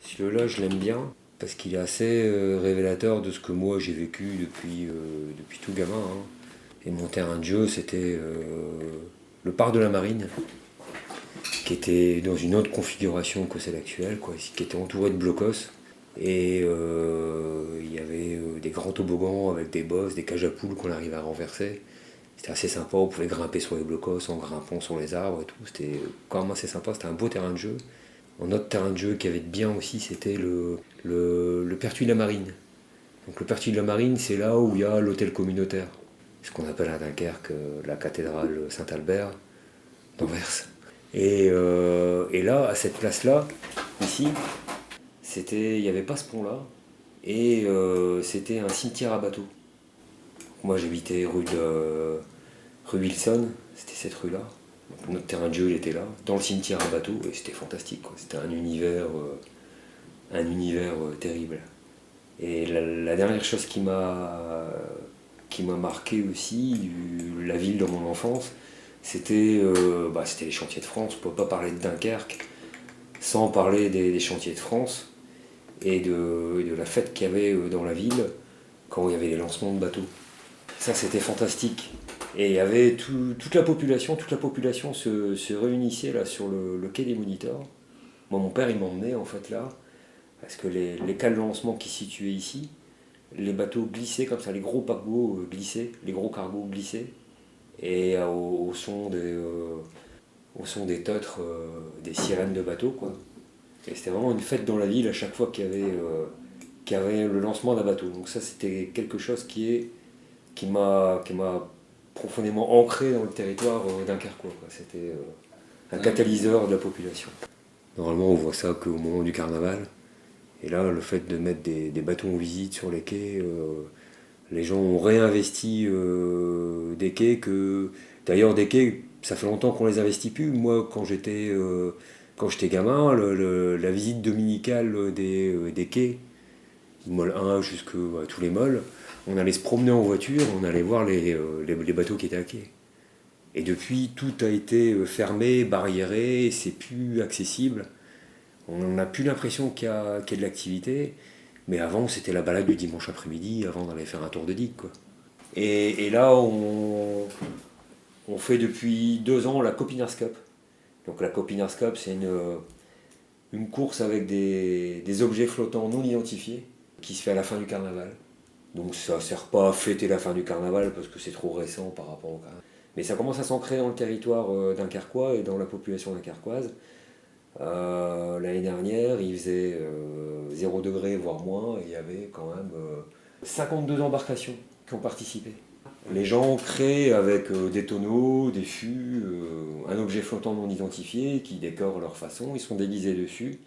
Ce lieu-là, je l'aime bien parce qu'il est assez révélateur de ce que moi j'ai vécu depuis tout gamin, hein. Et mon terrain de jeu, c'était le parc de la Marine, qui était dans une autre configuration que celle actuelle, quoi, qui était entouré de blocos. Et il y avait des grands toboggans avec des bosses, des cages à poules qu'on arrivait à renverser. C'était assez sympa, on pouvait grimper sur les blocos en grimpant sur les arbres et tout. C'était quand même assez sympa, c'était un beau terrain de jeu. Un autre terrain de jeu qui avait de bien aussi, c'était le Pertuis de la Marine. Donc le Pertuis de la Marine, c'est là où il y a l'hôtel communautaire. Ce qu'on appelle à Dunkerque la cathédrale Saint-Albert d'Anvers. Et là, à cette place-là, ici, il n'y avait pas ce pont-là. Et c'était un cimetière à bateaux. Moi j'habitais rue Wilson, c'était cette rue-là. Donc, notre terrain de jeu il était là, dans le cimetière à bateaux, et c'était fantastique, quoi. C'était un univers terrible. Et la dernière chose qui m'a marqué aussi, la ville dans mon enfance, c'était les chantiers de France. On ne peut pas parler de Dunkerque sans parler des chantiers de France et de la fête qu'il y avait dans la ville quand il y avait les lancements de bateaux. Ça, c'était fantastique. Et il y avait toute la population se réunissait là sur le quai des Monitors. Moi, mon père, il m'emmenait en fait là, parce que les cales de lancement qui se situaient ici, les bateaux glissaient comme ça, les gros paquebots glissaient, les gros cargos glissaient, et au son des teutres, des sirènes de bateaux, quoi. Et c'était vraiment une fête dans la ville à chaque fois qu'il y avait le lancement d'un bateau. Donc ça, c'était quelque chose qui m'a profondément ancré dans le territoire dunkerquois, quoi. C'était un catalyseur de la population. Normalement, on voit ça qu'au moment du carnaval. Et là, le fait de mettre des bateaux en visite sur les quais, les gens ont réinvesti des quais que. D'ailleurs, des quais, ça fait longtemps qu'on les investit plus. Moi, quand j'étais gamin, la visite dominicale des quais, du Mol 1 jusqu'à tous les mols, on allait se promener en voiture, on allait voir les bateaux qui étaient à quai. Et depuis, tout a été fermé, barriéré, c'est plus accessible. On n'a plus l'impression qu'il y a de l'activité, mais avant, c'était la balade du dimanche après-midi, avant d'aller faire un tour de digue, quoi. Et là, on fait depuis 2 ans la Copinars Cup. Donc la Copinars Cup, c'est une course avec des objets flottants non identifiés qui se fait à la fin du carnaval. Donc ça ne sert pas à fêter la fin du carnaval parce que c'est trop récent par rapport au carnaval. Mais ça commence à s'ancrer dans le territoire dunkerquois et dans la population dunkerquoise. L'année dernière, il faisait 0 degré, voire moins, et il y avait quand même 52 embarcations qui ont participé. Les gens créent avec des tonneaux, des fûts, un objet flottant non identifié qui décore leur façon, ils sont déguisés dessus.